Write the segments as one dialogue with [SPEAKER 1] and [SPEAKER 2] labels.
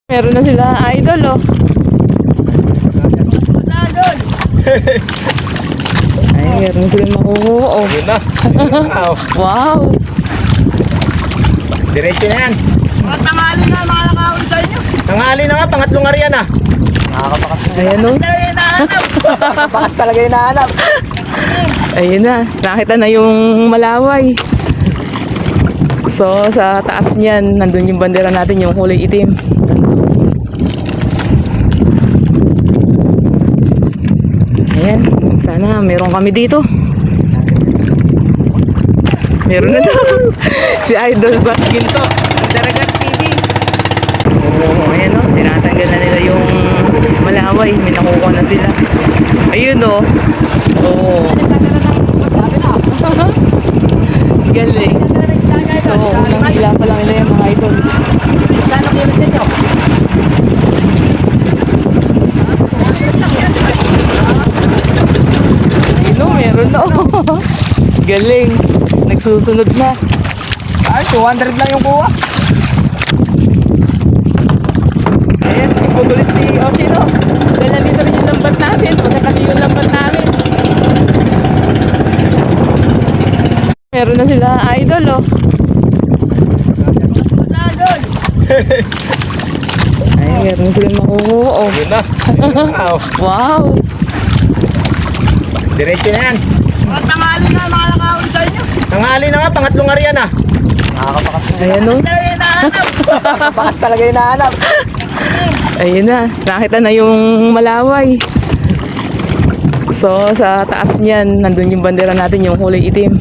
[SPEAKER 1] Meron na sila idol, oh. Ay, meron na sila makukuha, oh.
[SPEAKER 2] Yun na.
[SPEAKER 1] Wow.
[SPEAKER 2] Diretso na yan.
[SPEAKER 3] Mga tangali na, mga nakawin sa inyo.
[SPEAKER 2] Tanghali na nga, pangatlong ariyan na. Nakakapakas na.
[SPEAKER 1] Ayan, oh.
[SPEAKER 3] Dahil hinahanap.
[SPEAKER 2] Nakakapakas talaga yung nahanap.
[SPEAKER 1] Ayun na, nakita na yung Malaway. So, sa taas niyan, nandun yung bandera natin, yung kulay itim. Ayan, sana meron kami dito. Meron na daw. Si Idol Baskin to, Daragat TV. Oo, ayan o, tinatanggal na nila yung Malaway. May nakukuha na sila. Ayun o. Oo. Galing. So, unang hila pa lang nila yung mga idol.
[SPEAKER 3] Kano kilo sa inyo?
[SPEAKER 1] Ayun o, meron na o. Galing. Nagsusunod na.
[SPEAKER 2] Ay, 200 lang yung kuha.
[SPEAKER 1] Ayan, pugulit si Oshino. Dahil nandito rin yung lambat natin. Pagkakali yung lambat namin. Meron na sila idol, oh.
[SPEAKER 3] Masadol.
[SPEAKER 1] Ay, meron na sila makukuha, oh.
[SPEAKER 2] Yun na.
[SPEAKER 1] Wow.
[SPEAKER 2] Diretso na yan.
[SPEAKER 3] Mga tangali na, mga nakawin sa inyo.
[SPEAKER 2] Tanghali na nga, pangatlong ariyan na. Nakakapakas na.
[SPEAKER 1] Ayan, oh.
[SPEAKER 3] Dahil hinahanap.
[SPEAKER 2] Nakakapakas talaga yung nahanap.
[SPEAKER 1] Ayun na, nakita na yung Malaway. So, sa taas niyan, nandun yung bandera natin, yung kulay itim.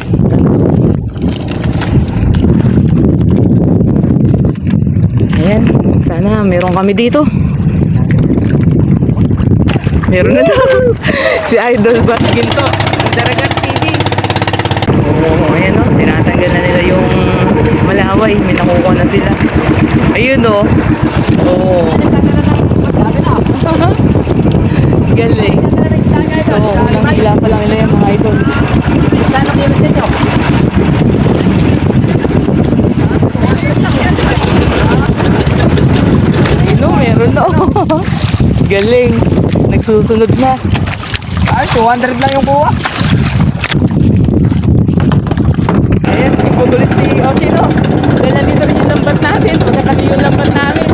[SPEAKER 1] Ayan, sana meron kami dito. Meron na daw. Si Idol Baskin to, Daragat TV. Oo, ayan o, tinatanggal na nila yung Malaway. May nakukuha na sila. Ayun o. Oo. Galing. So, unang hila pa lang nila yung mga idol.
[SPEAKER 3] Kano kilo sa inyo?
[SPEAKER 1] Ayun o, meron na o. Galing. Nagsusunod na.
[SPEAKER 2] Ay, 200 lang yung kuha.
[SPEAKER 1] Ayan, pugulit si Oshino. Dahil nandito rin yung lambat natin. Pagkakali yung lambat namin.